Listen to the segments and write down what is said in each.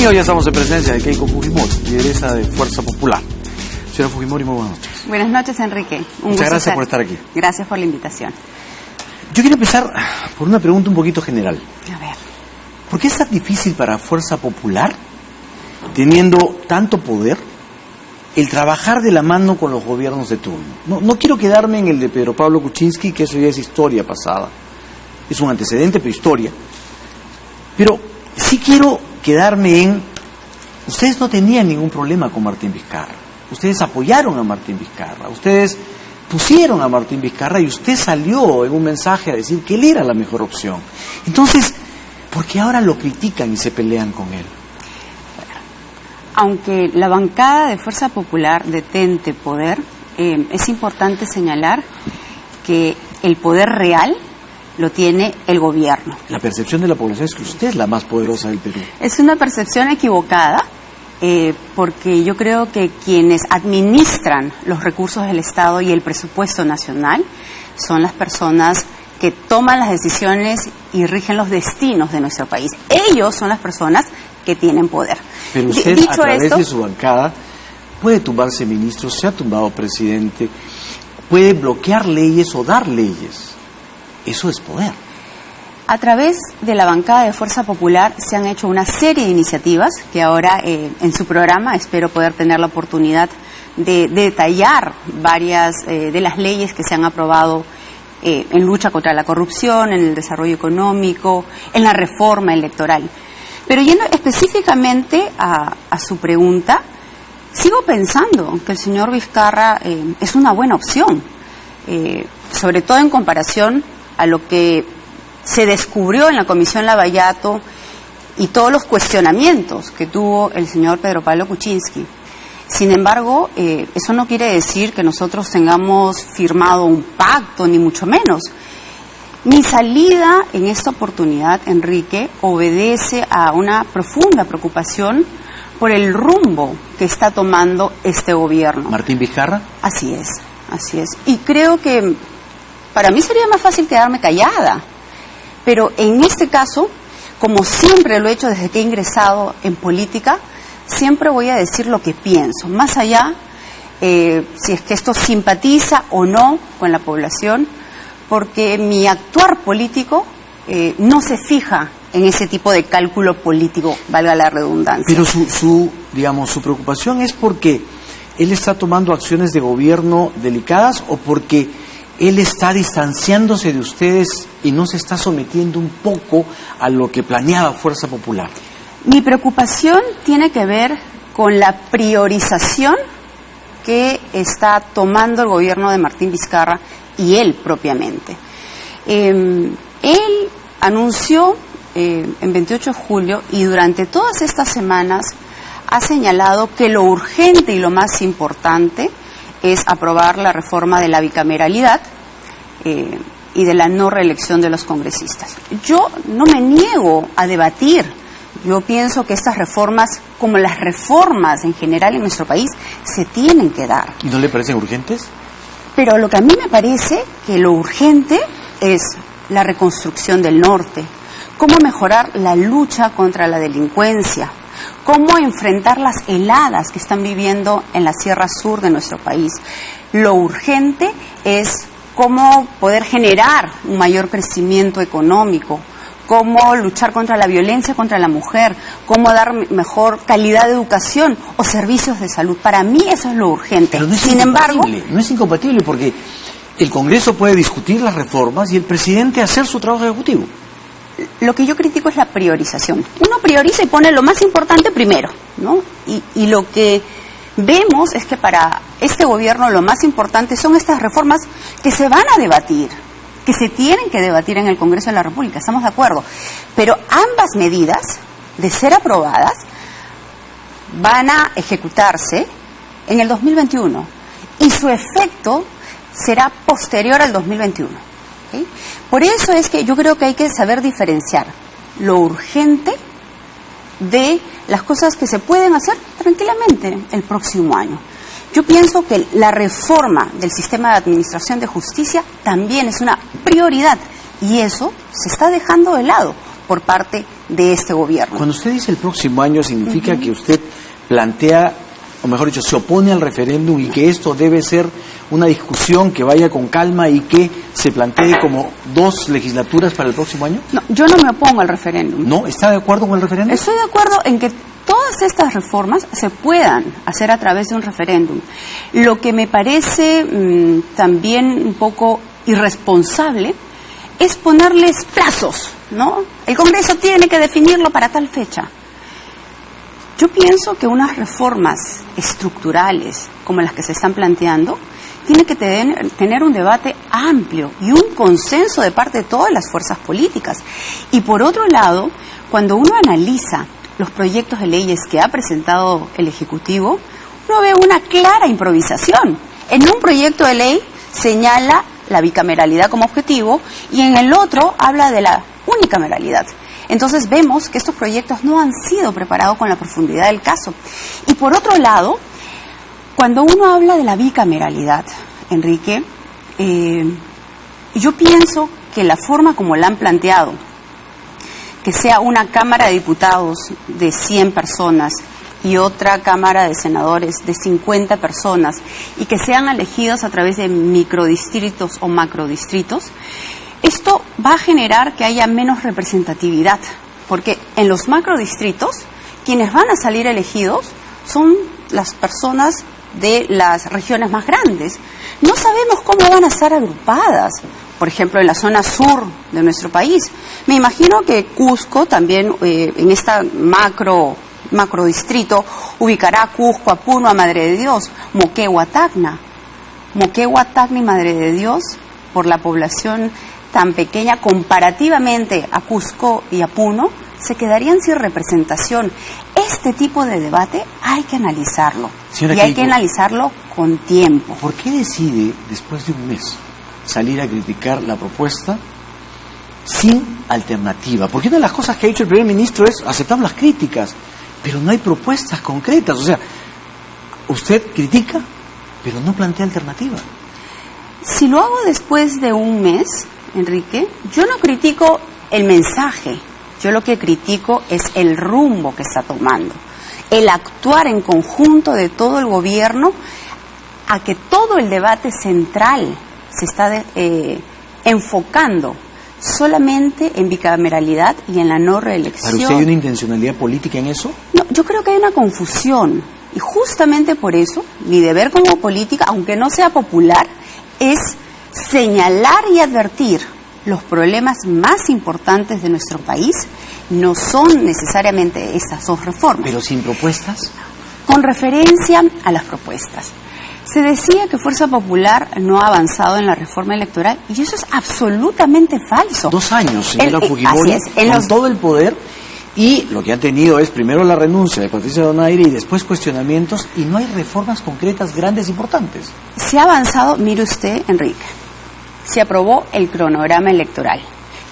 Amigos, ya estamos en presencia de Keiko Fujimori, lideresa de Fuerza Popular. Señora Fujimori, muy buenas noches. Buenas noches, Enrique. Muchas gracias por estar aquí. Gracias por la invitación. Yo quiero empezar por una pregunta un poquito general. A ver. ¿Por qué es tan difícil para Fuerza Popular, teniendo tanto poder, el trabajar de la mano con los gobiernos de turno? No quiero quedarme en el de Pedro Pablo Kuczynski, que eso ya es historia pasada. Es un antecedente, pero historia. Pero sí quiero quedarme en... Ustedes no tenían ningún problema con Martín Vizcarra. Ustedes apoyaron a Martín Vizcarra. Ustedes pusieron a Martín Vizcarra y usted salió en un mensaje a decir que él era la mejor opción. Entonces, ¿por qué ahora lo critican y se pelean con él? Aunque la bancada de Fuerza Popular detente poder, es importante señalar que el poder real lo tiene el gobierno. La percepción de la población es que usted es la más poderosa del Perú. Es una percepción equivocada, porque yo creo que quienes administran los recursos del Estado y el presupuesto nacional son las personas que toman las decisiones y rigen los destinos de nuestro país. Ellos son las personas que tienen poder. Pero usted, a través de su bancada, puede tumbarse ministros, se ha tumbado presidente, puede bloquear leyes o dar leyes. Eso es poder. A través de la bancada de Fuerza Popular se han hecho una serie de iniciativas que ahora en su programa espero poder tener la oportunidad de detallar varias de las leyes que se han aprobado en lucha contra la corrupción, en el desarrollo económico, en la reforma electoral. Pero yendo específicamente a su pregunta, sigo pensando que el señor Vizcarra es una buena opción, sobre todo en comparación a lo que se descubrió en la Comisión Lavallato y todos los cuestionamientos que tuvo el señor Pedro Pablo Kuczynski. Sin embargo, eso no quiere decir que nosotros tengamos firmado un pacto, ni mucho menos. Mi salida en esta oportunidad, Enrique, obedece a una profunda preocupación por el rumbo que está tomando este gobierno. ¿Martín Vizcarra? Así es, así es. Y creo que para mí sería más fácil quedarme callada. Pero en este caso, como siempre lo he hecho desde que he ingresado en política, siempre voy a decir lo que pienso, más allá si es que esto simpatiza o no con la población, porque mi actuar político no se fija en ese tipo de cálculo político, valga la redundancia. Pero su preocupación es porque él está tomando acciones de gobierno delicadas o porque él está distanciándose de ustedes y no se está sometiendo un poco a lo que planeaba Fuerza Popular. Mi preocupación tiene que ver con la priorización que está tomando el gobierno de Martín Vizcarra y él propiamente. Él anunció en 28 de julio y durante todas estas semanas ha señalado que lo urgente y lo más importante es aprobar la reforma de la bicameralidad y de la no reelección de los congresistas. Yo no me niego a debatir. Yo pienso que estas reformas, como las reformas en general en nuestro país, se tienen que dar. ¿Y no le parecen urgentes? Pero lo que a mí me parece que lo urgente es la reconstrucción del norte, cómo mejorar la lucha contra la delincuencia, cómo enfrentar las heladas que están viviendo en la Sierra Sur de nuestro país. Lo urgente es cómo poder generar un mayor crecimiento económico, cómo luchar contra la violencia contra la mujer, cómo dar mejor calidad de educación o servicios de salud. Para mí eso es lo urgente. Pero no es Sin embargo, no es incompatible porque el Congreso puede discutir las reformas y el presidente hacer su trabajo ejecutivo. Lo que yo critico es la priorización. Uno prioriza y pone lo más importante primero, ¿no? Y lo que vemos es que para este gobierno lo más importante son estas reformas que se van a debatir, que se tienen que debatir en el Congreso de la República, estamos de acuerdo. Pero ambas medidas, de ser aprobadas, van a ejecutarse en el 2021 y su efecto será posterior al 2021. ¿Okay? Por eso es que yo creo que hay que saber diferenciar lo urgente de las cosas que se pueden hacer tranquilamente el próximo año. Yo pienso que la reforma del sistema de administración de justicia también es una prioridad y eso se está dejando de lado por parte de este gobierno. Cuando usted dice el próximo año, significa que usted plantea, o mejor dicho, se opone al referéndum y que esto debe ser una discusión que vaya con calma y que se plantee como 2 legislaturas para el próximo año. No, yo no me opongo al referéndum. ¿No? ¿Está de acuerdo con el referéndum? Estoy de acuerdo en que todas estas reformas se puedan hacer a través de un referéndum. Lo que me parece también un poco irresponsable es ponerles plazos, ¿no? El Congreso tiene que definirlo para tal fecha. Yo pienso que unas reformas estructurales como las que se están planteando tiene que tener un debate amplio y un consenso de parte de todas las fuerzas políticas. Y por otro lado, cuando uno analiza los proyectos de leyes que ha presentado el Ejecutivo, uno ve una clara improvisación. En un proyecto de ley señala la bicameralidad como objetivo y en el otro habla de la unicameralidad. Entonces vemos que estos proyectos no han sido preparados con la profundidad del caso. Y por otro lado, cuando uno habla de la bicameralidad, Enrique, yo pienso que la forma como la han planteado, que sea una Cámara de Diputados de 100 personas y otra Cámara de Senadores de 50 personas y que sean elegidos a través de microdistritos o macrodistritos, esto va a generar que haya menos representatividad, porque en los macrodistritos quienes van a salir elegidos son las personas de las regiones más grandes. No sabemos cómo van a estar agrupadas, por ejemplo, en la zona sur de nuestro país. Me imagino que Cusco también, en esta macrodistrito, ubicará a Cusco, a Puno, a Madre de Dios, Moquegua, Tacna. Moquegua, Tacna y Madre de Dios, por la población tan pequeña comparativamente a Cusco y a Puno, se quedarían sin representación. Este tipo de debate hay que analizarlo. Señora y hay Keiko, que analizarlo con tiempo. ¿Por qué decide, después de un mes, salir a criticar la propuesta sin alternativa? Porque una de las cosas que ha dicho el primer ministro es aceptar las críticas, pero no hay propuestas concretas. O sea, usted critica, pero no plantea alternativa. Si lo hago después de un mes, Enrique, yo no critico el mensaje, yo lo que critico es el rumbo que está tomando, el actuar en conjunto de todo el gobierno a que todo el debate central se está enfocando solamente en bicameralidad y en la no reelección. ¿Para usted hay una intencionalidad política en eso? No, yo creo que hay una confusión y justamente por eso mi deber como política, aunque no sea popular, es señalar y advertir los problemas más importantes de nuestro país. No son necesariamente estas 2 reformas. ¿Pero sin propuestas? Con referencia a las propuestas. Se decía que Fuerza Popular no ha avanzado en la reforma electoral y eso es absolutamente falso. 2 años, señora Fujimori, así es, con todo el poder, y lo que ha tenido es primero la renuncia de Patricia Donaire y después cuestionamientos, y no hay reformas concretas grandes importantes. Se ha avanzado, mire usted, Enrique, se aprobó el cronograma electoral.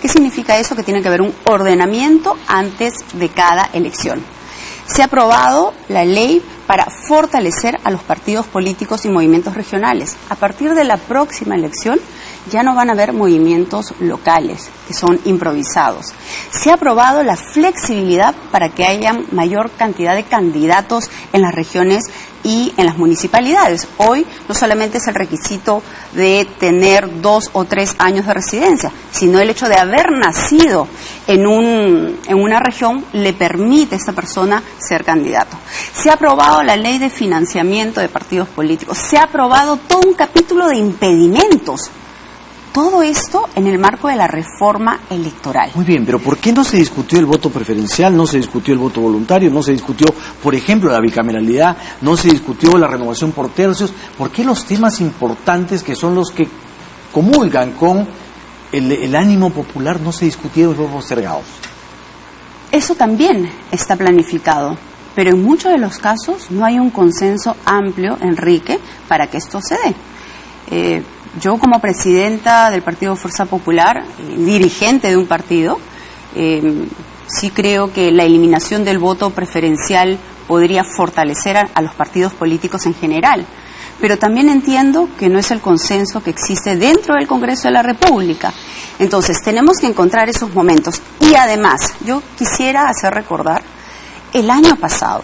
¿Qué significa eso? Que tiene que haber un ordenamiento antes de cada elección. Se ha aprobado la ley para fortalecer a los partidos políticos y movimientos regionales. A partir de la próxima elección ya no van a haber movimientos locales, que son improvisados. Se ha aprobado la flexibilidad para que haya mayor cantidad de candidatos en las regiones y en las municipalidades. Hoy no solamente es el requisito de tener 2 o 3 años de residencia, sino el hecho de haber nacido en una región le permite a esta persona ser candidato. Se ha aprobado la ley de financiamiento de partidos políticos. Se ha aprobado todo un capítulo de impedimentos. Todo esto en el marco de la reforma electoral. Muy bien, pero ¿por qué no se discutió el voto preferencial, no se discutió el voto voluntario, no se discutió, por ejemplo, la bicameralidad, no se discutió la renovación por tercios? ¿Por qué los temas importantes, que son los que comulgan con el ánimo popular, no se discutieron y fueron postergados? Eso también está planificado, pero en muchos de los casos no hay un consenso amplio, Enrique, para que esto se dé. Yo, como presidenta del Partido Fuerza Popular, dirigente de un partido, sí creo que la eliminación del voto preferencial podría fortalecer a los partidos políticos en general. pero también entiendo que no es el consenso que existe dentro del Congreso de la República. Entonces, tenemos que encontrar esos momentos. Y además, yo quisiera hacer recordar el año pasado,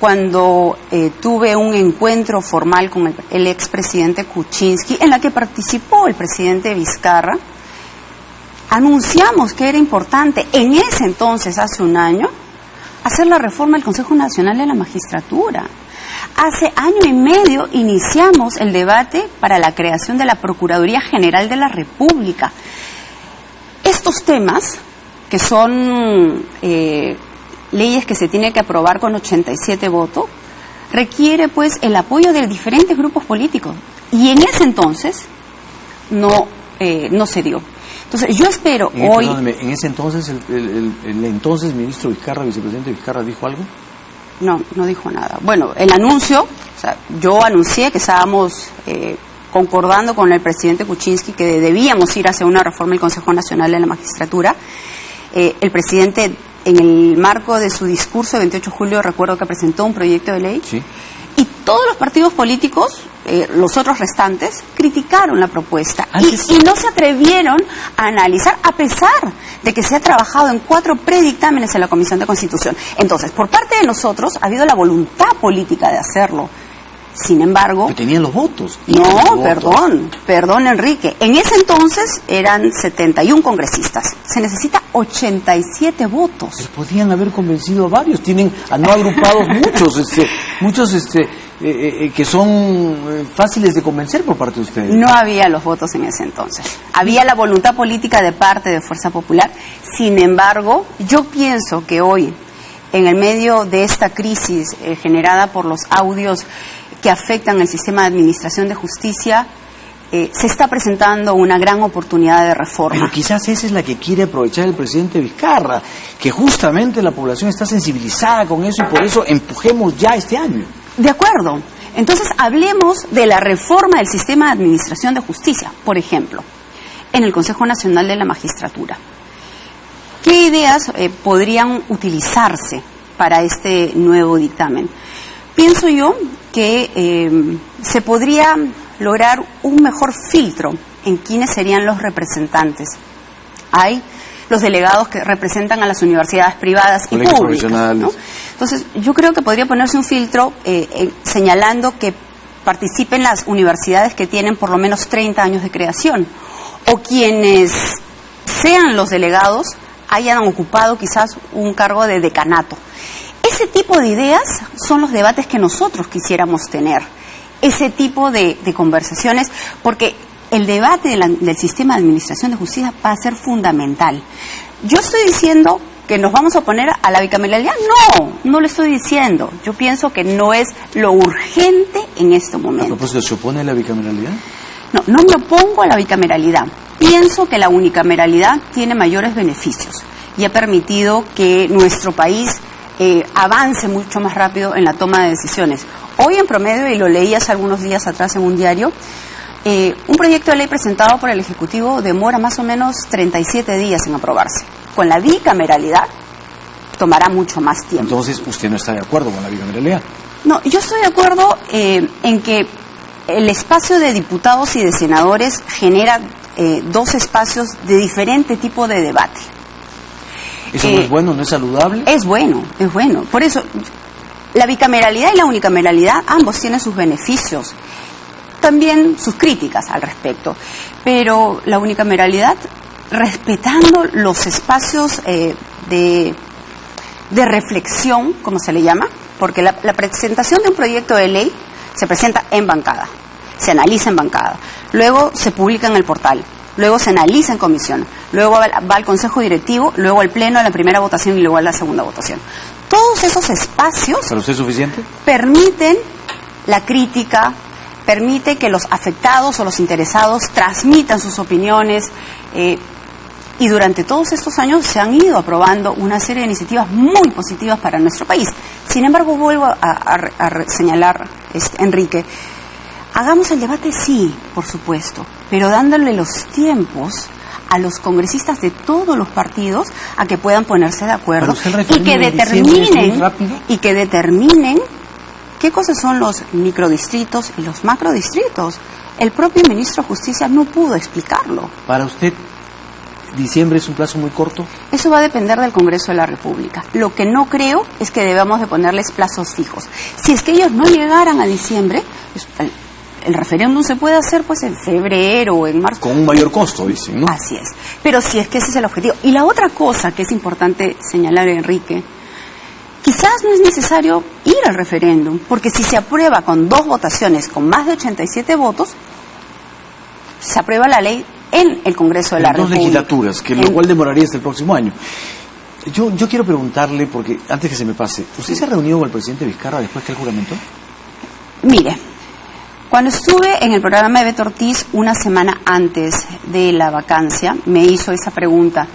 cuando tuve un encuentro formal con el expresidente Kuczynski, en la que participó el presidente Vizcarra. Anunciamos que era importante, en ese entonces, hace un año, hacer la reforma del Consejo Nacional de la Magistratura. Hace año y medio iniciamos el debate para la creación de la Procuraduría General de la República. Estos temas, que son leyes que se tienen que aprobar con 87 votos, requiere pues el apoyo de diferentes grupos políticos. Y en ese entonces no se dio. Entonces, yo espero hoy... Perdóneme, ¿en ese entonces el entonces ministro Vizcarra, vicepresidente Vizcarra, dijo algo? No dijo nada. Bueno, el anuncio, o sea, yo anuncié que estábamos concordando con el presidente Kuczynski que debíamos ir hacia una reforma del Consejo Nacional de la Magistratura. El presidente, en el marco de su discurso de 28 de julio, recuerdo que presentó un proyecto de ley. Sí. Y todos los partidos políticos, los otros restantes, criticaron la propuesta y no se atrevieron a analizar, a pesar de que se ha trabajado en 4 predictámenes en la Comisión de Constitución. Entonces, por parte de nosotros ha habido la voluntad política de hacerlo. Sin embargo... Pero tenían los votos. No, perdón, Enrique. En ese entonces eran 71 congresistas. Se necesita 87 votos. Pero podían haber convencido a varios. Tienen no agrupados muchos que son fáciles de convencer por parte de ustedes. No había los votos en ese entonces. Había la voluntad política de parte de Fuerza Popular. Sin embargo, yo pienso que hoy, en el medio de esta crisis generada por los audios que afectan el sistema de administración de justicia, se está presentando una gran oportunidad de reforma. Pero quizás esa es la que quiere aprovechar el presidente Vizcarra, que justamente la población está sensibilizada con eso y por eso empujemos ya este año. De acuerdo. Entonces, hablemos de la reforma del sistema de administración de justicia, por ejemplo, en el Consejo Nacional de la Magistratura. ¿Qué ideas podrían utilizarse para este nuevo dictamen? Pienso yo que se podría lograr un mejor filtro en quiénes serían los representantes. Hay los delegados que representan a las universidades privadas y públicas, ¿no? Entonces, yo creo que podría ponerse un filtro señalando que participen las universidades que tienen por lo menos 30 años de creación, o quienes sean los delegados hayan ocupado quizás un cargo de decanato. Ese tipo de ideas son los debates que nosotros quisiéramos tener, ese tipo de conversaciones, porque el debate del sistema de administración de justicia va a ser fundamental. Yo estoy diciendo que nos vamos a oponer a la bicameralidad. No lo estoy diciendo. Yo pienso que no es lo urgente en este momento. ¿A propósito, se opone a la bicameralidad? No me opongo a la bicameralidad. Pienso que la unicameralidad tiene mayores beneficios y ha permitido que nuestro país avance mucho más rápido en la toma de decisiones. Hoy en promedio, y lo leí hace algunos días atrás en un diario, un proyecto de ley presentado por el Ejecutivo demora más o menos 37 días en aprobarse. Con la bicameralidad tomará mucho más tiempo. Entonces, ¿usted no está de acuerdo con la bicameralidad? No, yo estoy de acuerdo en que el espacio de diputados y de senadores genera 2 espacios de diferente tipo de debate. ¿Eso no es bueno, no es saludable? Es bueno. Por eso, la bicameralidad y la unicameralidad, ambos tienen sus beneficios, también sus críticas al respecto. Pero la unicameralidad, respetando los espacios de reflexión, como se le llama, porque la presentación de un proyecto de ley se presenta en bancada, se analiza en bancada, luego se publica en el portal, luego se analiza en comisión, luego va al Consejo Directivo, luego al Pleno a la primera votación y luego a la segunda votación. Todos esos espacios... ¿Para usted es suficiente? Permiten la crítica, permite que los afectados o los interesados transmitan sus opiniones, y durante todos estos años se han ido aprobando una serie de iniciativas muy positivas para nuestro país. Sin embargo, vuelvo a señalar, Enrique, hagamos el debate, sí, por supuesto, pero dándole los tiempos a los congresistas de todos los partidos a que puedan ponerse de acuerdo y que determinen ¿Qué cosas son los microdistritos y los macrodistritos? El propio ministro de Justicia no pudo explicarlo. Para usted, ¿diciembre es un plazo muy corto? Eso va a depender del Congreso de la República. Lo que no creo es que debamos de ponerles plazos fijos. Si es que ellos no llegaran a diciembre, el referéndum se puede hacer pues en febrero o en marzo. Con un mayor costo, dicen, ¿no? Así es. Pero si es que ese es el objetivo. Y la otra cosa que es importante señalar, Enrique, quizás no es necesario ir al referéndum, porque si se aprueba con 2 votaciones, con más de 87 votos, se aprueba la ley en el Congreso de la República. 2 legislaturas, que lo cual demoraría hasta el próximo año. Yo quiero preguntarle, porque antes que se me pase, ¿usted se ha reunido con el presidente Vizcarra después que él juramentó? Mire, cuando estuve en el programa de Beto Ortiz una semana antes de la vacancia, me hizo esa pregunta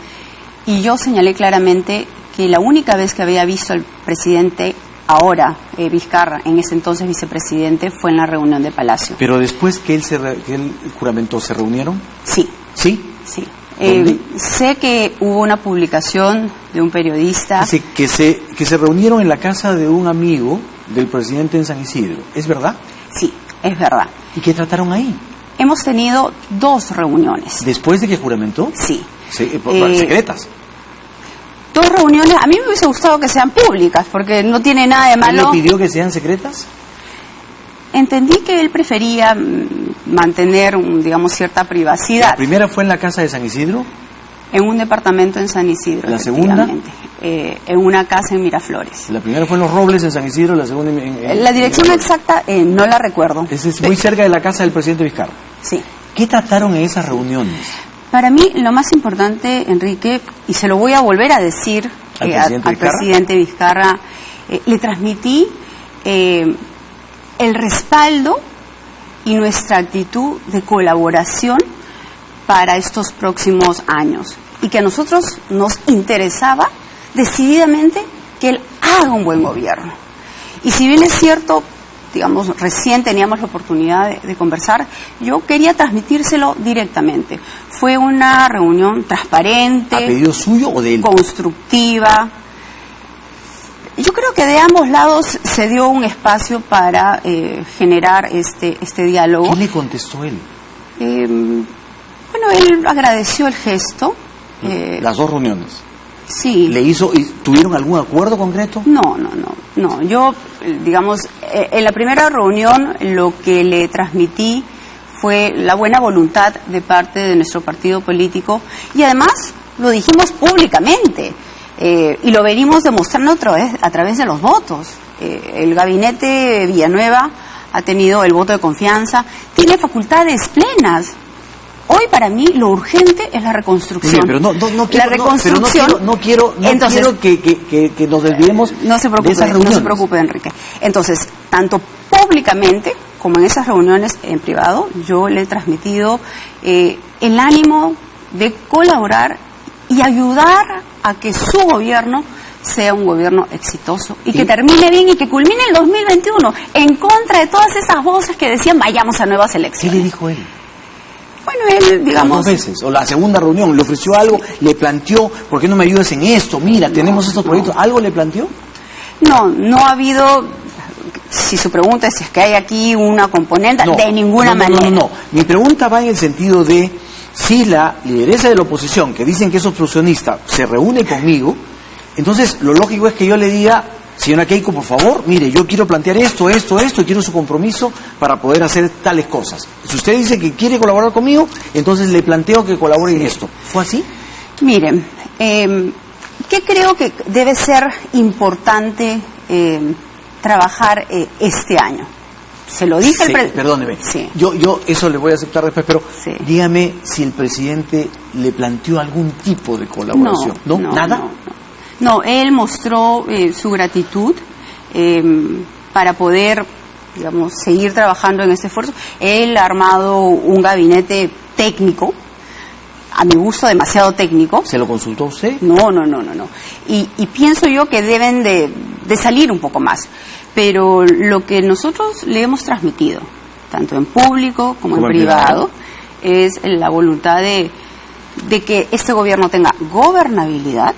y yo señalé claramente que la única vez que había visto al presidente, ahora Vizcarra, en ese entonces vicepresidente, fue en la reunión de Palacio. Pero después que él juramentó, ¿se reunieron? Sí. ¿Sí? Sí. ¿Dónde? Sé que hubo una publicación de un periodista. Que se reunieron en la casa de un amigo del presidente en San Isidro. ¿Es verdad? Sí, es verdad. ¿Y qué trataron ahí? Hemos tenido 2 reuniones. ¿Después de que juramentó? Sí. ¿Secretas? 2 reuniones, a mí me hubiese gustado que sean públicas, porque no tiene nada de malo. ¿Él le pidió que sean secretas? Entendí que él prefería mantener, digamos, cierta privacidad. ¿La primera fue en la casa de San Isidro? En un departamento en San Isidro. ¿La segunda? En una casa en Miraflores. La primera fue en Los Robles, en San Isidro, la segunda la dirección exacta no la recuerdo. Es muy cerca de la casa del presidente Vizcarra. Sí. ¿Qué trataron en esas reuniones? Para mí, lo más importante, Enrique, y se lo voy a volver a decir al presidente Vizcarra, le transmití el respaldo y nuestra actitud de colaboración para estos próximos años. Y que a nosotros nos interesaba decididamente que él haga un buen gobierno. Y si bien es cierto, digamos, recién teníamos la oportunidad de conversar, yo quería transmitírselo directamente. Fue una reunión transparente. ¿A pedido suyo o de él? Constructiva. Yo creo que de ambos lados se dio un espacio para generar este diálogo. ¿Qué le contestó él? Bueno, él agradeció el gesto. Las 2 reuniones. Sí. ¿Tuvieron algún acuerdo concreto? No. Yo, digamos, en la primera reunión lo que le transmití fue la buena voluntad de parte de nuestro partido político y además lo dijimos públicamente y lo venimos demostrando a través de los votos. El gabinete Villanueva ha tenido el voto de confianza, tiene facultades plenas. Hoy para mí lo urgente es la reconstrucción. Sí, pero no quiero, la reconstrucción. No quiero que nos desviemos de esas reuniones. No se preocupe, Enrique. Entonces, tanto públicamente como en esas reuniones en privado, yo le he transmitido el ánimo de colaborar y ayudar a que su gobierno sea un gobierno exitoso y que termine bien y que culmine el 2021 en contra de todas esas voces que decían vayamos a nuevas elecciones. ¿Qué le dijo él? Bueno, él, digamos... 2 veces, o la segunda reunión, le ofreció algo, le planteó, ¿por qué no me ayudas en esto? Mira, tenemos estos proyectos, ¿algo le planteó? No ha habido, si su pregunta es si es que hay aquí una componente, de ninguna manera. No, mi pregunta va en el sentido de, si la lideresa de la oposición, que dicen que es obstruccionista, se reúne conmigo, entonces lo lógico es que yo le diga, señora Keiko, por favor, mire, yo quiero plantear esto, y quiero su compromiso para poder hacer tales cosas. Si usted dice que quiere colaborar conmigo, entonces le planteo que colabore en esto. ¿Fue así? Miren, ¿qué creo que debe ser importante trabajar este año? Se lo dije al presidente. Perdóneme. Sí. Yo eso le voy a aceptar después, pero sí. Dígame si el presidente le planteó algún tipo de colaboración. ¿No? ¿Nada? No, él mostró su gratitud para poder, digamos, seguir trabajando en este esfuerzo. Él ha armado un gabinete técnico, a mi gusto demasiado técnico. ¿Se lo consultó usted? No. Y pienso yo que deben de salir un poco más. Pero lo que nosotros le hemos transmitido, tanto en público como en privado, es la voluntad de que este gobierno tenga gobernabilidad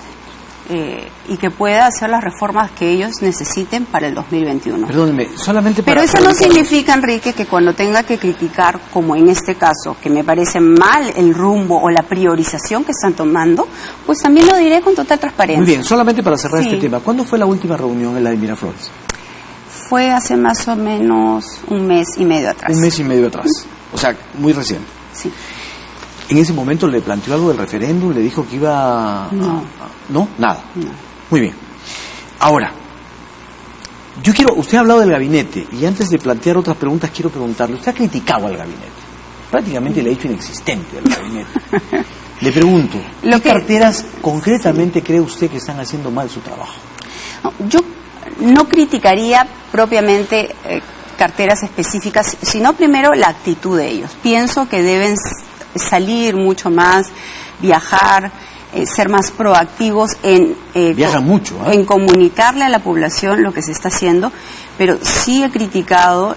y que pueda hacer las reformas que ellos necesiten para el 2021. Perdóneme, solamente para... Pero eso no significa, Enrique, que cuando tenga que criticar, como en este caso, que me parece mal el rumbo o la priorización que están tomando, pues también lo diré con total transparencia. Muy bien, solamente para cerrar Sí. este tema, ¿cuándo fue la última reunión en la de Miraflores? Fue hace más o menos un mes y medio atrás. Un mes y medio atrás, o sea, muy reciente. Sí. ¿En ese momento le planteó algo del referéndum? ¿Le dijo que iba a... No. ¿No? Nada. No. Muy bien. Ahora, usted ha hablado del gabinete, y antes de plantear otras preguntas quiero preguntarle, usted ha criticado al gabinete, prácticamente le ha dicho inexistente al gabinete. Le pregunto, ¿qué carteras concretamente cree usted que están haciendo mal su trabajo? No, yo no criticaría propiamente carteras específicas, sino primero la actitud de ellos. Pienso que deben salir mucho más, viajar, ser más proactivos en viajan mucho, en comunicarle a la población lo que se está haciendo, pero sí he criticado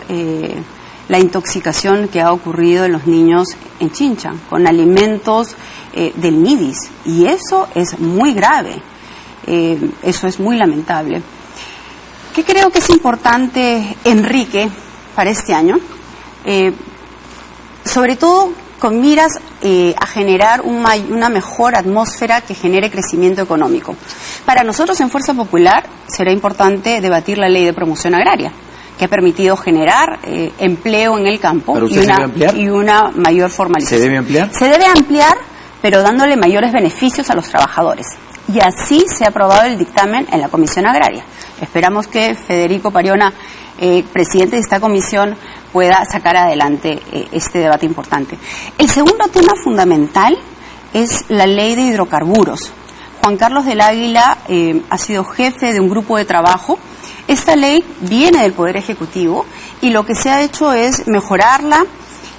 la intoxicación que ha ocurrido en los niños en Chincha con alimentos del MIDIS, y eso es muy grave, eso es muy lamentable. ¿Qué creo que es importante, Enrique, para este año? Sobre todo con miras a generar una mejor atmósfera que genere crecimiento económico. Para nosotros en Fuerza Popular será importante debatir la ley de promoción agraria, que ha permitido generar empleo en el campo y una mayor formalización. ¿Se debe ampliar? Se debe ampliar, pero dándole mayores beneficios a los trabajadores. Y así se ha aprobado el dictamen en la Comisión Agraria. Esperamos que Federico Pariona, presidente de esta comisión, pueda sacar adelante este debate importante. El segundo tema fundamental es la ley de hidrocarburos. Juan Carlos del Águila ha sido jefe de un grupo de trabajo. Esta ley viene del Poder Ejecutivo y lo que se ha hecho es mejorarla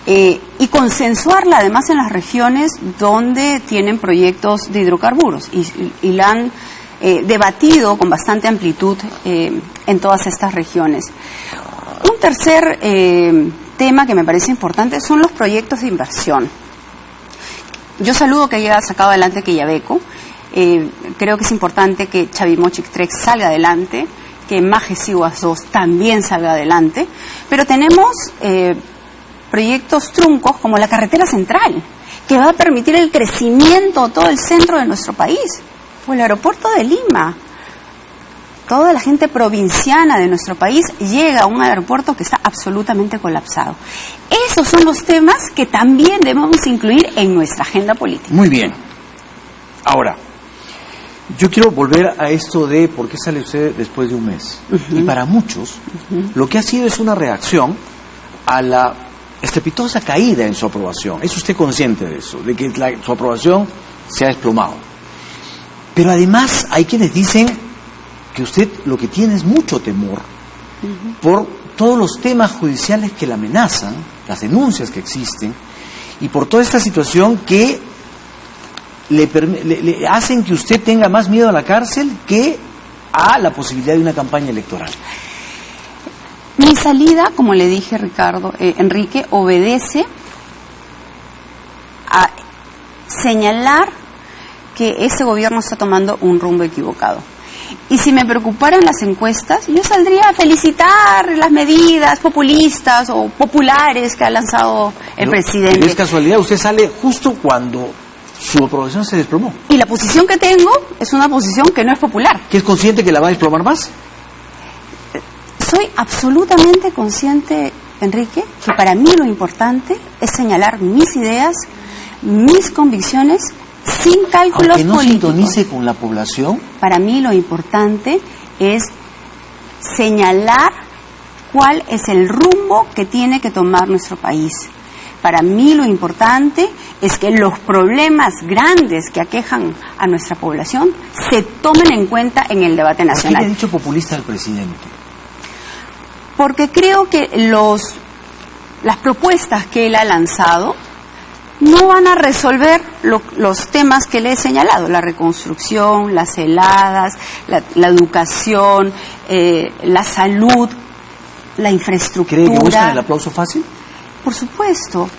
y consensuarla además en las regiones donde tienen proyectos de hidrocarburos y la han debatido con bastante amplitud en todas estas regiones. Un tercer tema que me parece importante son los proyectos de inversión. Yo saludo que haya sacado adelante Quellaveco. Creo que es importante que Chavimochic-Trex salga adelante, que Majes-Iguas 2 también salga adelante, pero tenemos proyectos truncos como la carretera central, que va a permitir el crecimiento de todo el centro de nuestro país, o el aeropuerto de Lima. Toda la gente provinciana de nuestro país llega a un aeropuerto que está absolutamente colapsado. Esos son los temas que también debemos incluir en nuestra agenda política. Muy bien. Ahora, yo quiero volver a esto de por qué sale usted después de un mes. Y para muchos, lo que ha sido es una reacción a la estrepitosa caída en su aprobación. ¿Es usted consciente de eso? De que su aprobación se ha desplomado. Pero además hay quienes dicen que usted lo que tiene es mucho temor por todos los temas judiciales que la amenazan, las denuncias que existen, y por toda esta situación que le hacen que usted tenga más miedo a la cárcel que a la posibilidad de una campaña electoral. Mi salida, como le dije Enrique, obedece a señalar que ese gobierno está tomando un rumbo equivocado. Y si me preocuparan las encuestas, yo saldría a felicitar las medidas populistas o populares que ha lanzado el presidente. Pero es casualidad, usted sale justo cuando su aprobación se desplomó. Y la posición que tengo es una posición que no es popular. ¿Que es consciente que la va a desplomar más? Soy absolutamente consciente, Enrique, que para mí lo importante es señalar mis ideas, mis convicciones, sin cálculos aunque no políticos. Sintonice con la población. Para mí lo importante es señalar cuál es el rumbo que tiene que tomar nuestro país. Para mí lo importante es que los problemas grandes que aquejan a nuestra población se tomen en cuenta en el debate nacional. ¿Por qué le ha dicho populista al presidente? Porque creo que las propuestas que él ha lanzado no van a resolver los temas que le he señalado: la reconstrucción, las heladas, la educación, la salud, la infraestructura. ¿Cree que buscan el aplauso fácil? Por supuesto.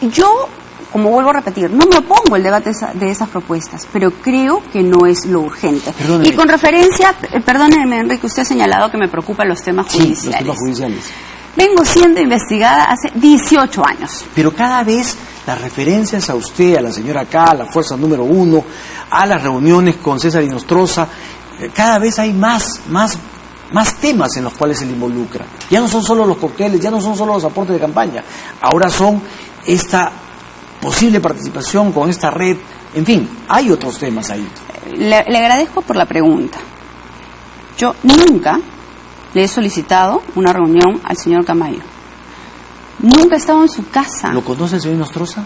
Yo como vuelvo a repetir, no me opongo al debate de esas propuestas, pero creo que no es lo urgente. Perdóneme. Y con referencia, perdóneme, Enrique, usted ha señalado que me preocupan los temas judiciales. Sí, los temas judiciales. Vengo siendo investigada hace 18 años. Pero cada vez las referencias a usted, a la señora K, a la fuerza número 1, a las reuniones con César Inostroza, cada vez hay más temas en los cuales se le involucra. Ya no son solo los cócteles, ya no son solo los aportes de campaña, ahora son esta posible participación con esta red, en fin, hay otros temas ahí. Le agradezco por la pregunta. Yo nunca le he solicitado una reunión al señor Camayo. Nunca he estado en su casa. ¿Lo conoce el señor Inostroza?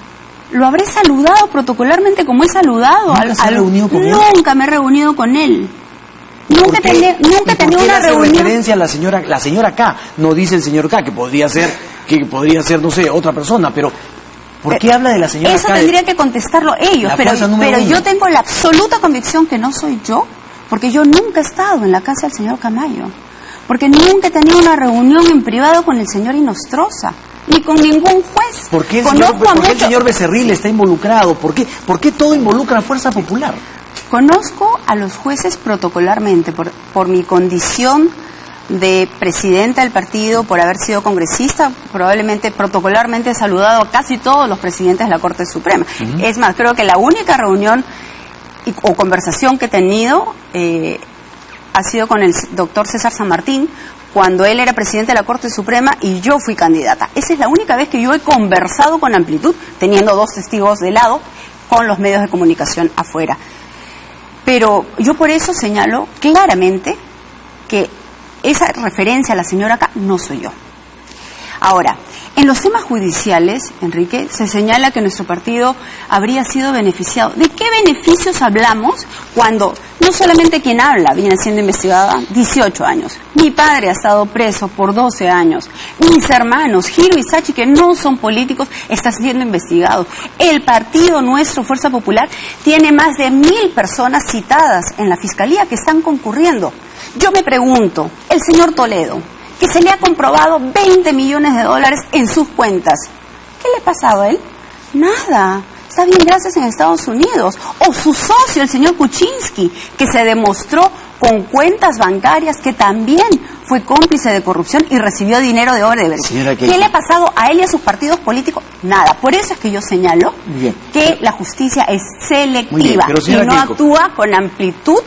Lo habré saludado protocolarmente como he saludado. ¿Nunca se ha reunido con él? Nunca me he reunido con él. Nunca he tenido una reunión. Referencia a la señora K, no dice el señor K, que podría ser, no sé, otra persona, pero ¿por qué habla de la señora K? Eso tendría que contestarlo ellos, pero yo tengo la absoluta convicción que no soy yo, porque yo nunca he estado en la casa del señor Camayo, porque nunca he tenido una reunión en privado con el señor Inostroza, ni con ningún juez. ¿Por qué el señor Becerril está involucrado? ¿Por qué todo involucra a Fuerza Popular? Conozco a los jueces protocolarmente por mi condición de presidenta del partido, por haber sido congresista, probablemente protocolarmente he saludado a casi todos los presidentes de la Corte Suprema. Es más, creo que la única reunión o conversación que he tenido ha sido con el doctor César San Martín, cuando él era presidente de la Corte Suprema y yo fui candidata. Esa es la única vez que yo he conversado con amplitud, teniendo 2 testigos de lado, con los medios de comunicación afuera. Pero yo por eso señalo claramente que esa referencia a la señora K no soy yo. Ahora, en los temas judiciales, Enrique, se señala que nuestro partido habría sido beneficiado. ¿De qué beneficios hablamos cuando no solamente quien habla viene siendo investigada 18 años? Mi padre ha estado preso por 12 años. Mis hermanos, Giro y Sachi, que no son políticos, están siendo investigados. El partido nuestro, Fuerza Popular, tiene más de 1.000 personas citadas en la Fiscalía que están concurriendo. Yo me pregunto, el señor Toledo, que se le ha comprobado 20 millones de dólares en sus cuentas, ¿qué le ha pasado a él? Nada. Está bien, gracias, en Estados Unidos. O su socio, el señor Kuczynski, que se demostró con cuentas bancarias que también fue cómplice de corrupción y recibió dinero de Odebrecht. ¿Qué le ha pasado a él y a sus partidos políticos? Nada. Por eso es que yo señalo que la justicia es selectiva y no actúa con amplitud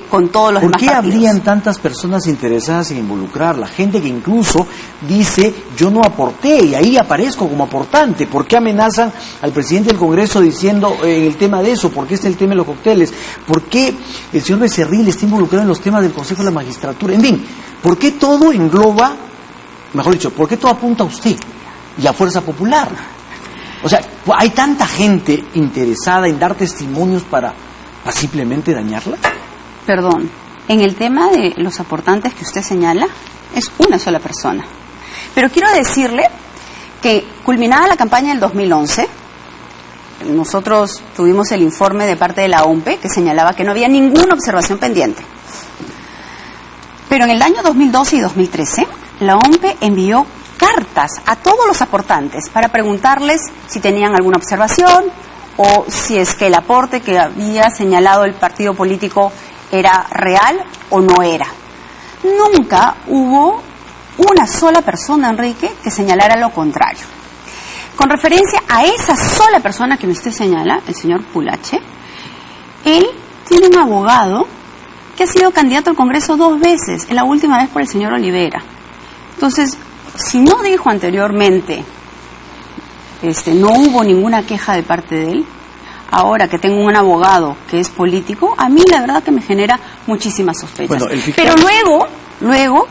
con todos los demás partidos. ¿Por qué habrían tantas personas interesadas en involucrar? La gente que incluso dice, yo no aporté y ahí aparezco como aportante. ¿Por qué amenazan al presidente del Congreso diciendo el tema de eso? ¿Por qué está el tema de los cócteles? ¿Por qué el señor Becerril está involucrado en los temas del Consejo de la Magistratura? En fin, ¿por qué todo engloba, mejor dicho, por qué todo apunta a usted y a Fuerza Popular? O sea, ¿hay tanta gente interesada en dar testimonios para simplemente dañarla? Perdón, en el tema de los aportantes que usted señala, es una sola persona. Pero quiero decirle que, culminada la campaña del 2011, nosotros tuvimos el informe de parte de la OMPE que señalaba que no había ninguna observación pendiente. Pero en el año 2012 y 2013, la OMPE envió cartas a todos los aportantes para preguntarles si tenían alguna observación o si es que el aporte que había señalado el partido político era real o no era. Nunca hubo una sola persona, Enrique, que señalara lo contrario. Con referencia a esa sola persona que usted señala, el señor Pulache, él tiene un abogado que ha sido candidato al Congreso 2 veces, la última vez por el señor Olivera. Entonces, si no dijo anteriormente, no hubo ninguna queja de parte de él, ahora que tengo un abogado que es político, a mí la verdad que me genera muchísimas sospechas. Bueno, pero luego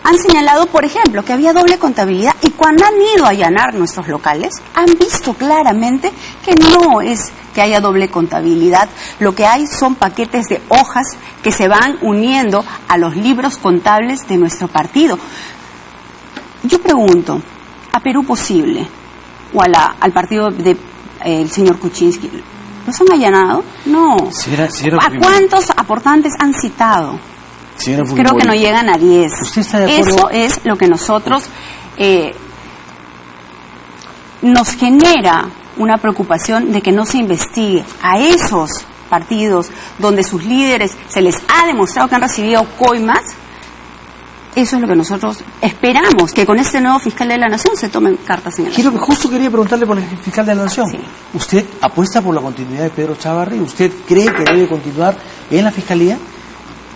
han señalado, por ejemplo, que había doble contabilidad y cuando han ido a allanar nuestros locales, han visto claramente que no es que haya doble contabilidad. Lo que hay son paquetes de hojas que se van uniendo a los libros contables de nuestro partido. Yo pregunto, ¿a Perú Posible o al partido del señor Kuczynski, ¿los han allanado? No. ¿A cuántos aportantes han citado? Creo que no llegan a 10. ¿Usted está de acuerdo? Eso es lo que nosotros nos genera una preocupación de que no se investigue a esos partidos donde sus líderes se les ha demostrado que han recibido coimas. Eso es lo que nosotros esperamos, que con este nuevo fiscal de la Nación se tomen cartas en el asunto. Justo quería preguntarle por el fiscal de la Nación. Sí. ¿Usted apuesta por la continuidad de Pedro Chávarri? ¿Usted cree que debe continuar en la Fiscalía?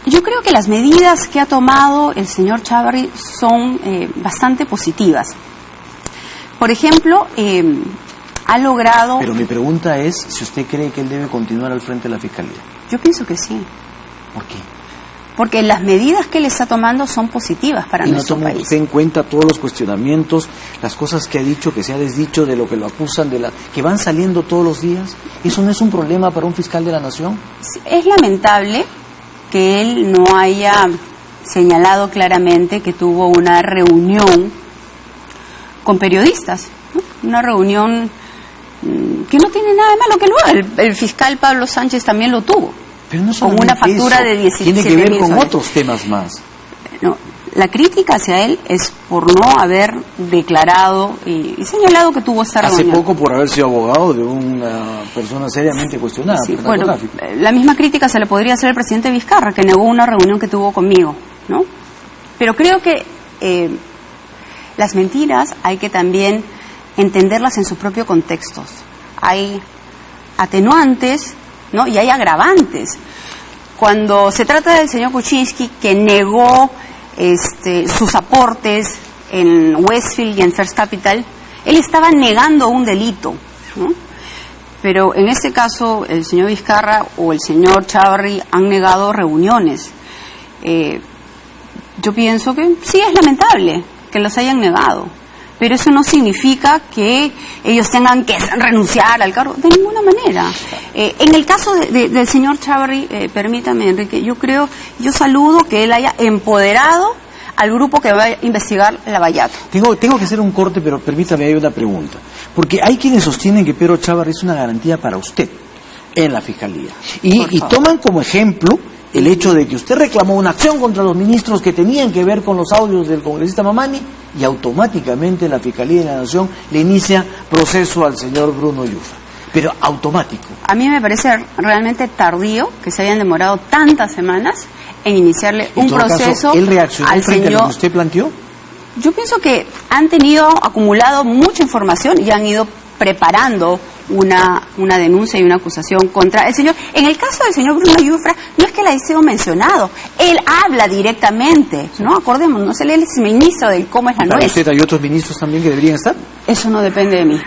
Yo creo que las medidas que ha tomado el señor Chávarri son bastante positivas. Por ejemplo, ha logrado... Pero mi pregunta es si usted cree que él debe continuar al frente de la Fiscalía. Yo pienso que sí. ¿Por qué? Porque las medidas que él está tomando son positivas para nuestro país. ¿Y no toma usted en cuenta todos los cuestionamientos, las cosas que ha dicho, que se ha desdicho, de lo que lo acusan, que van saliendo todos los días? ¿Eso no es un problema para un fiscal de la Nación? Es lamentable que él no haya señalado claramente que tuvo una reunión con periodistas, ¿no? Una reunión que no tiene nada de malo que lo haga. El fiscal Pablo Sánchez también lo tuvo. Pero no con una factura de 17.000 tiene que ver con soles. otros temas más. No, la crítica hacia él es por no haber declarado y señalado que tuvo esta reunión. Hace poco por haber sido abogado de una persona seriamente cuestionada. Sí, bueno, la misma crítica se le podría hacer al presidente Vizcarra, que negó una reunión que tuvo conmigo, ¿no? Pero creo que las mentiras hay que también entenderlas en sus propios contextos. Hay atenuantes, ¿no? Y hay agravantes. Cuando se trata del señor Kuczynski, que negó sus aportes en Westfield y en First Capital, él estaba negando un delito, ¿no? Pero en este caso el señor Vizcarra o el señor Chávarri han negado reuniones. Yo pienso que sí, es lamentable que los hayan negado, pero eso no significa que ellos tengan que renunciar al cargo, de ninguna manera. En el caso del señor Chávarri, permítame, Enrique, yo saludo que él haya empoderado al grupo que va a investigar Lavallato. Tengo que hacer un corte, pero permítame, hay una pregunta. Porque hay quienes sostienen que Pedro Chávarri es una garantía para usted en la Fiscalía. Y toman como ejemplo el hecho de que usted reclamó una acción contra los ministros que tenían que ver con los audios del congresista Mamani y automáticamente la Fiscalía de la Nación le inicia proceso al señor Bruno Yufra. Pero automático. A mí me parece realmente tardío que se hayan demorado tantas semanas en iniciarle un proceso. ¿Él reaccionó frente a lo que usted planteó? Yo pienso que han acumulado mucha información y han ido preparando una denuncia y una acusación contra el señor. En el caso del señor Bruno Yufra, no es que le haya sido mencionado, él habla directamente, ¿no? Acordémonos, él es ministro del cómo es la nuez. ¿Usted hay otros ministros también que deberían estar? Eso no depende de mí,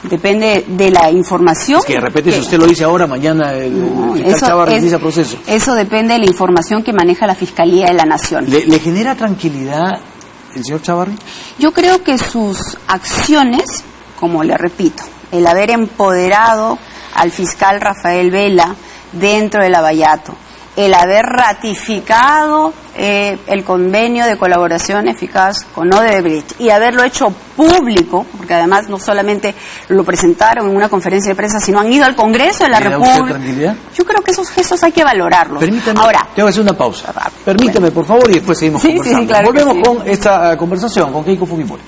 depende de la información. Es que de repente si usted lo dice ahora, mañana el fiscal Chávarri inicia proceso. Eso depende de la información que maneja la Fiscalía de la Nación. ¿Le genera tranquilidad el señor Chávarri? Yo creo que sus acciones, como le repito, el haber empoderado al fiscal Rafael Vela dentro de Lavallato, el haber ratificado el convenio de colaboración eficaz con Odebrecht y haberlo hecho público, porque además no solamente lo presentaron en una conferencia de prensa, sino han ido al Congreso de la República. ¿Usted tranquilidad? Yo creo que esos gestos hay que valorarlos. Permítame, ahora, tengo que hacer una pausa. Permítame, por favor, y después seguimos conversando. Sí, claro. Volvemos con esta conversación con Keiko Fujimori.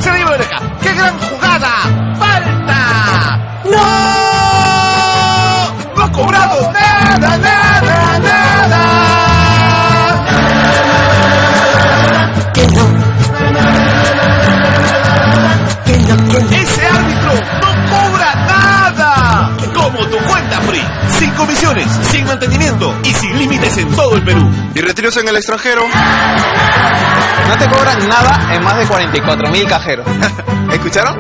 Se la lleva Oreja. ¡Qué gran jugada! ¡Falta! ¡No! ¡No ha cobrado nada, nada, nada! ¡Ese árbitro no cobra nada! Como tu cuenta Free. Sin comisiones, sin mantenimiento y sin límites en todo el Perú. ¿Y retiros en el extranjero? No te cobran nada en más de 44.000 cajeros. ¿Escucharon?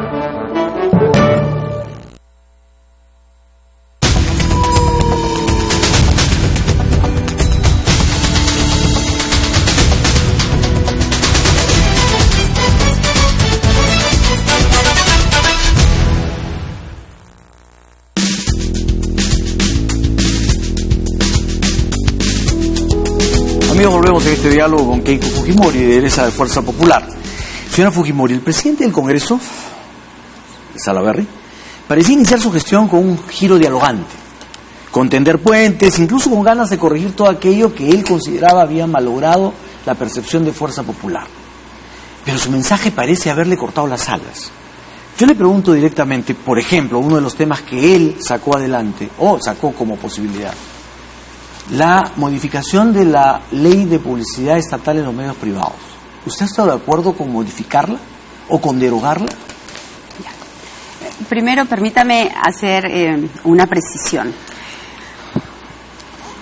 Amigos, volvemos en este diálogo con Keiko Fujimori, de esa Fuerza Popular. Señora Fujimori, el presidente del Congreso, Salaverry, parecía iniciar su gestión con un giro dialogante con tender puentes, incluso con ganas de corregir todo aquello que él consideraba había malogrado la percepción de fuerza popular. Pero su mensaje parece haberle cortado las alas. Yo le pregunto directamente, por ejemplo, uno de los temas que él sacó adelante, o sacó como posibilidad, la modificación de la ley de publicidad estatal en los medios privados. ¿Usted está de acuerdo con modificarla o con derogarla? Primero, permítame hacer una precisión.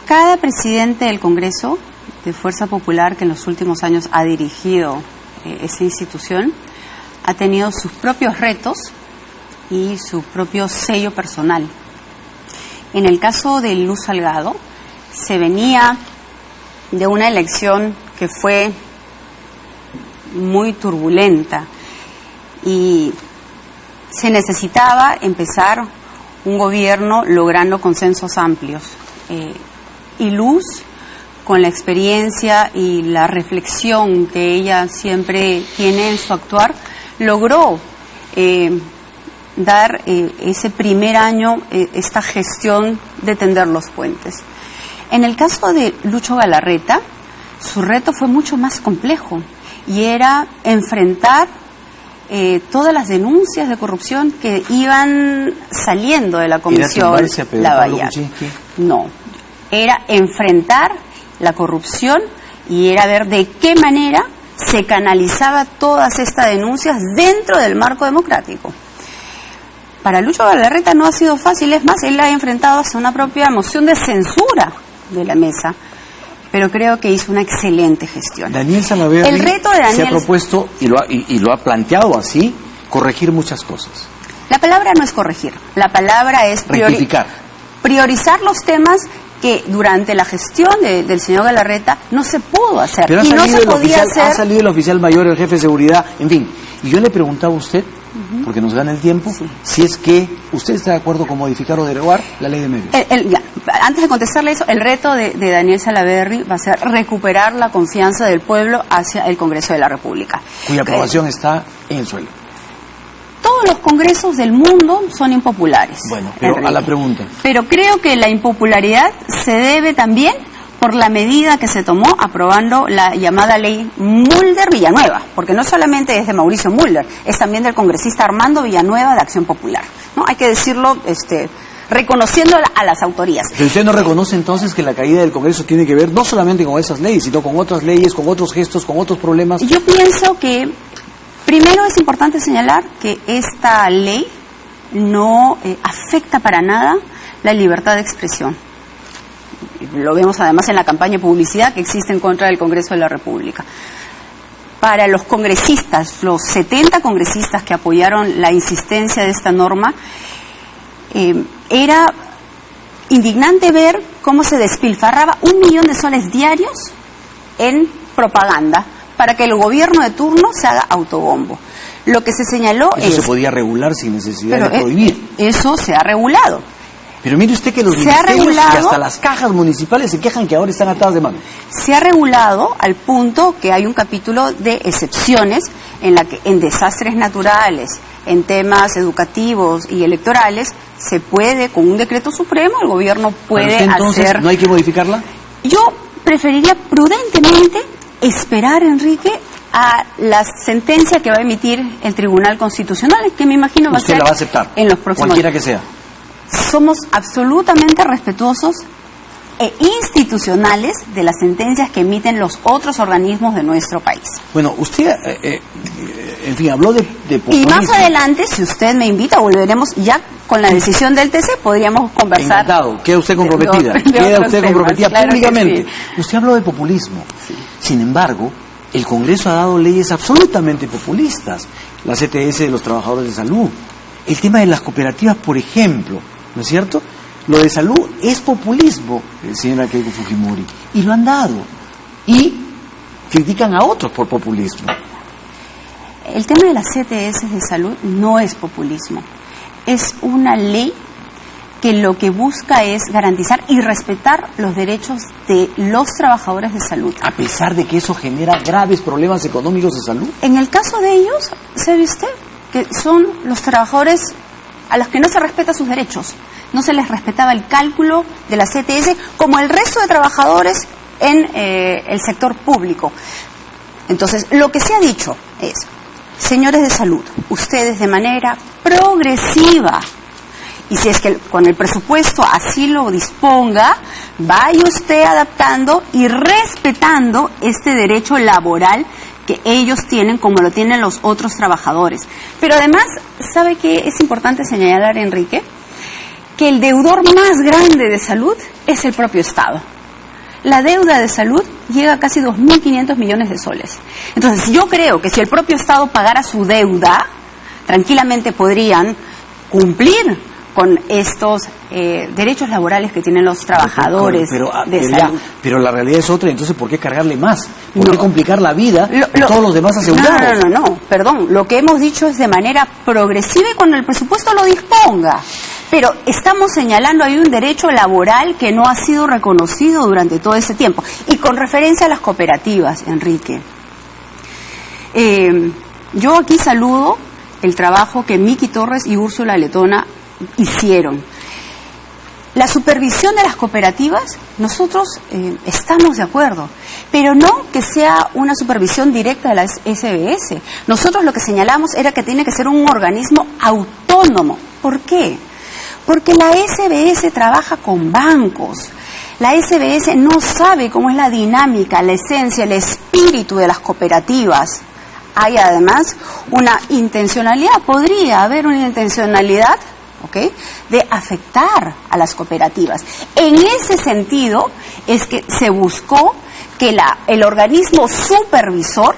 Cada presidente del Congreso de Fuerza Popular que en los últimos años ha dirigido esa institución ha tenido sus propios retos y su propio sello personal. En el caso de Luz Salgado, se venía de una elección que fue muy turbulenta y se necesitaba empezar un gobierno logrando consensos amplios. Y Luz, con la experiencia y la reflexión que ella siempre tiene en su actuar, logró dar ese primer año esta gestión de tender los puentes. En el caso de Lucho Galarreta, su reto fue mucho más complejo y era enfrentar todas las denuncias de corrupción que iban saliendo de la comisión Lavallato. No, era enfrentar la corrupción y era ver de qué manera se canalizaba todas estas denuncias dentro del marco democrático. Para Lucho Galarreta no ha sido fácil, es más, él ha enfrentado hasta una propia moción de censura de la mesa, pero creo que hizo una excelente gestión. Daniel Salaverry el reto de Daniel se ha propuesto, y lo ha planteado así, corregir muchas cosas. La palabra no es corregir, la palabra es priorizar los temas que durante la gestión del señor Galarreta no se pudo hacer. Pero y no se podía hacer. Ha salido el oficial mayor, el jefe de seguridad, en fin. Y yo le preguntaba a usted, porque nos gana el tiempo, si es que usted está de acuerdo con modificar o derogar la ley de medios. Antes de contestarle eso, el reto de Daniel Salaverry va a ser recuperar la confianza del pueblo hacia el Congreso de la República. Cuya aprobación está en el suelo. Todos los congresos del mundo son impopulares. Bueno, pero a la pregunta. Pero creo que la impopularidad se debe también por la medida que se tomó aprobando la llamada ley Mulder-Villanueva, porque no solamente es de Mauricio Mulder, es también del congresista Armando Villanueva de Acción Popular, ¿no? Hay que decirlo reconociendo a las autorías. ¿Pero usted no reconoce entonces que la caída del Congreso tiene que ver no solamente con esas leyes, sino con otras leyes, con otros gestos, con otros problemas? Yo pienso que primero es importante señalar que esta ley no afecta para nada la libertad de expresión. Lo vemos además en la campaña de publicidad que existe en contra del Congreso de la República. Para los congresistas, los 70 congresistas que apoyaron la insistencia de esta norma, era indignante ver cómo se despilfarraba 1 millón de soles diarios en propaganda para que el gobierno de turno se haga autobombo. Lo que se señaló eso se podía regular sin necesidad de prohibir. Eso se ha regulado. Pero mire usted que los ministerios y hasta las cajas municipales se quejan que ahora están atadas de mano. Se ha regulado al punto que hay un capítulo de excepciones en la que en desastres naturales, en temas educativos y electorales, se puede, con un decreto supremo, el gobierno puede entonces, hacer... ¿no hay que modificarla? Yo preferiría prudentemente esperar, Enrique, a la sentencia que va a emitir el Tribunal Constitucional, que me imagino va a ser... ¿Usted la va a aceptar? En los próximos... Cualquiera que sea. Somos absolutamente respetuosos e institucionales de las sentencias que emiten los otros organismos de nuestro país. Bueno, usted, en fin, habló de populismo. Y más adelante, si usted me invita, volveremos ya con la decisión del TC, podríamos conversar. Encantado, queda usted comprometida, queda usted comprometida claro públicamente. Sí. Usted habló de populismo. Sí. Sin embargo, el Congreso ha dado leyes absolutamente populistas. La CTS de los trabajadores de salud. El tema de las cooperativas, por ejemplo, ¿no es cierto? Lo de salud es populismo, señora Keiko Fujimori, y lo han dado. Y critican a otros por populismo. El tema de las CTS de salud no es populismo. Es una ley que lo que busca es garantizar y respetar los derechos de los trabajadores de salud. A pesar de que eso genera graves problemas económicos de salud. En el caso de ellos, ¿sabe usted? Que son los trabajadores a los que no se respetan sus derechos. no se les respetaba el cálculo de la CTS como el resto de trabajadores en el sector público. Entonces, lo que se ha dicho es, señores de salud, ustedes de manera progresiva, y si es que con el presupuesto así lo disponga, vaya usted adaptando y respetando este derecho laboral que ellos tienen como lo tienen los otros trabajadores. Pero además, ¿sabe qué es importante señalar, Enrique? Que el deudor más grande de salud es el propio Estado. La deuda de salud llega a casi 2.500 millones de soles. Entonces, yo creo que si el propio Estado pagara su deuda, tranquilamente podrían cumplir con estos derechos laborales que tienen los trabajadores de salud. Pero la realidad es otra, entonces ¿por qué cargarle más? ¿Por qué complicar la vida de todos los demás asegurados? No, perdón, lo que hemos dicho es de manera progresiva y cuando el presupuesto lo disponga. Pero estamos señalando ahí un derecho laboral que no ha sido reconocido durante todo ese tiempo. Y con referencia a las cooperativas, Enrique, yo aquí saludo el trabajo que Miki Torres y Úrsula Letona hicieron. La supervisión de las cooperativas, nosotros estamos de acuerdo, pero no que sea una supervisión directa de la SBS. Nosotros lo que señalamos era que tiene que ser un organismo autónomo. ¿Por qué? Porque la SBS trabaja con bancos. La SBS no sabe cómo es la dinámica, la esencia, el espíritu de las cooperativas. Hay además una intencionalidad, podría haber una intencionalidad, ¿okay?, de afectar a las cooperativas. En ese sentido es que se buscó que el organismo supervisor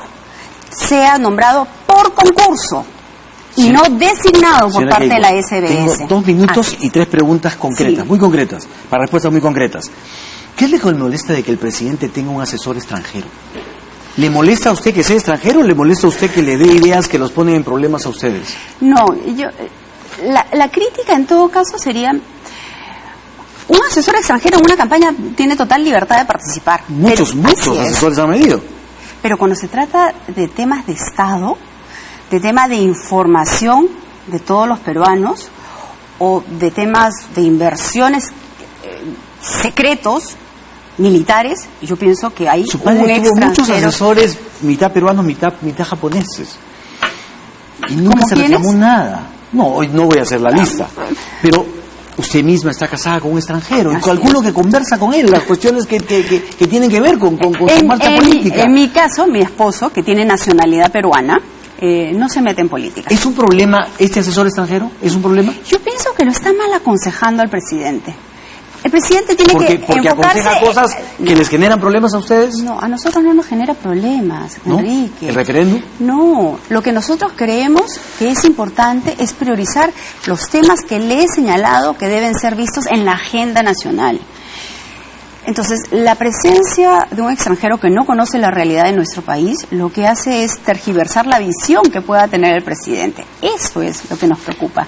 sea nombrado por concurso y no designado por parte de la SBS. Tengo 2 minutos y 3 preguntas concretas, muy concretas, para respuestas muy concretas. ¿Qué es lo que le molesta de que el presidente tenga un asesor extranjero? ¿Le molesta a usted que sea extranjero o le molesta a usted que le dé ideas que los ponen en problemas a ustedes? No, la crítica en todo caso sería, un asesor extranjero en una campaña tiene total libertad de participar. Muchos asesores han venido. Pero cuando se trata de temas de Estado, de temas de información de todos los peruanos o de temas de inversiones secretos, militares, yo pienso que hay Su padre un tuvo extranjero. muchos asesores, mitad peruanos, mitad japoneses. Y nunca se reclamó nada. No, hoy no voy a hacer la lista. Pero usted misma está casada con un extranjero. Y calculo que conversa con él las cuestiones que tienen que ver con su marcha política. En mi caso, mi esposo, que tiene nacionalidad peruana, no se mete en política. ¿Es un problema este asesor extranjero? ¿Es un problema? Yo pienso que lo está mal aconsejando al presidente. El presidente tiene que porque enfocarse... aconseja cosas que les generan problemas a ustedes. No, a nosotros no nos genera problemas, ¿No? Enrique. ¿El referéndum? No, lo que nosotros creemos que es importante es priorizar los temas que le he señalado que deben ser vistos en la agenda nacional. Entonces, la presencia de un extranjero que no conoce la realidad de nuestro país, lo que hace es tergiversar la visión que pueda tener el presidente. Eso es lo que nos preocupa.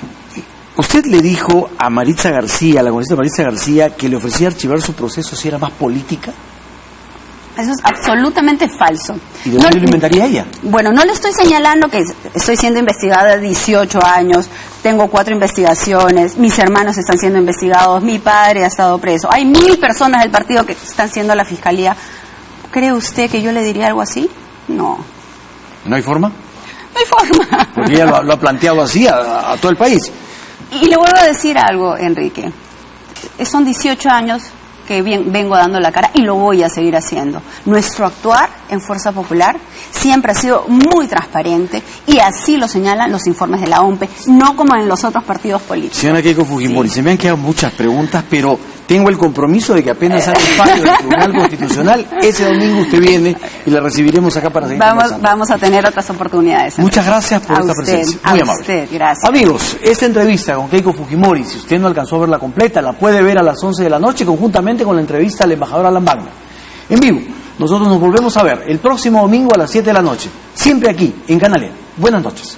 Usted le dijo a Maritza García, a la congresista Maritza García, que le ofrecía archivar su proceso si era más política. Eso es absolutamente falso. ¿Y de dónde lo inventaría ella? Bueno, no le estoy señalando que estoy siendo investigada de 18 años, tengo 4 investigaciones, mis hermanos están siendo investigados, mi padre ha estado preso. Hay 1000 personas del partido que están siendo la fiscalía. ¿Cree usted que yo le diría algo así? No. ¿No hay forma? No hay forma. Porque ella lo ha planteado así a todo el país. Y le vuelvo a decir algo, Enrique. Son 18 años que vengo dando la cara y lo voy a seguir haciendo. Nuestro actuar en Fuerza Popular siempre ha sido muy transparente y así lo señalan los informes de la OMPE, no como en los otros partidos políticos. Señora Keiko Fujimori, se me han quedado muchas preguntas, pero tengo el compromiso de que apenas salga un fallo del Tribunal Constitucional, ese domingo usted viene y la recibiremos acá para seguir conversando. Vamos a tener otras oportunidades. Muchas gracias por esta presencia. Muy amable. Usted, gracias. Amigos, esta entrevista con Keiko Fujimori, si usted no alcanzó a verla completa, la puede ver a las 11 de la noche conjuntamente con la entrevista al embajador Alan Wagner. En vivo, nosotros nos volvemos a ver el próximo domingo a las 7 de la noche, siempre aquí, en Canal E. Buenas noches.